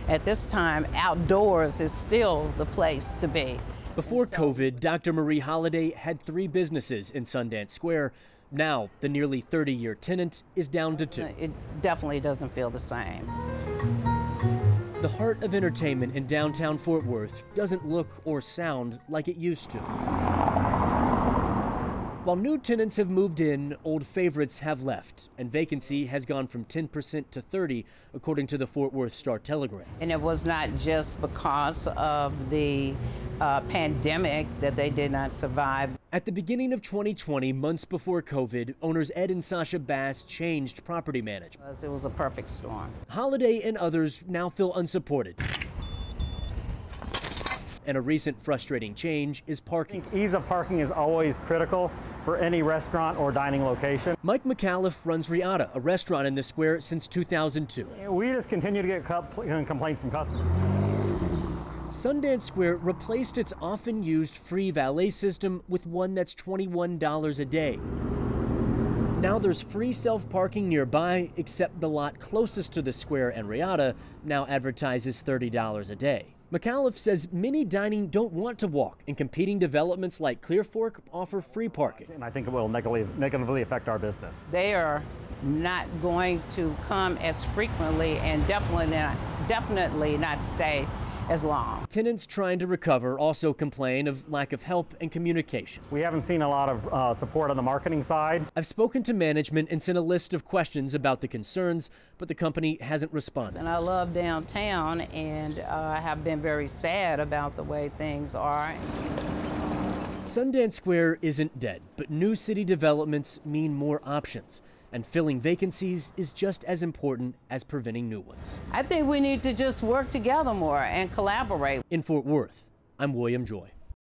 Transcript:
at this time, outdoors is still the place to be. Before COVID, Dr. Marie Holliday had 3 businesses in Sundance Square. Now, the nearly 30-year tenant is down to 2. It definitely doesn't feel the same. The heart of entertainment in downtown Fort Worth doesn't look or sound like it used to. While new tenants have moved in, old favorites have left, and vacancy has gone from 10% to 30%, according to the Fort Worth Star-Telegram. And it was not just because of the pandemic that they did not survive. At the beginning of 2020, months before COVID, owners Ed and Sasha Bass changed property management. It was a perfect storm. Holiday and others now feel unsupported. And a recent frustrating change is parking. Ease of parking is always critical for any restaurant or dining location. Mike McAuliffe runs Riata, a restaurant in the square, since 2002. We just continue to get complaints from customers. Sundance Square replaced its often used free valet system with one that's $21 a day. Now there's free self-parking nearby, except the lot closest to the square and Riata now advertises $30 a day. McAuliffe says many dining don't want to walk, and competing developments like Clear Fork offer free parking. And I think it will negatively affect our business. They are not going to come as frequently and definitely not stay as long. Tenants trying to recover also complain of lack of help and communication. We haven't seen a lot of support on the marketing side. I've spoken to management and sent a list of questions about the concerns, but the company hasn't responded. And I love downtown, and I have been very sad about the way things are. Sundance Square isn't dead, but new city developments mean more options. And filling vacancies is just as important as preventing new ones. I think we need to just work together more and collaborate. In Fort Worth, I'm William Joy.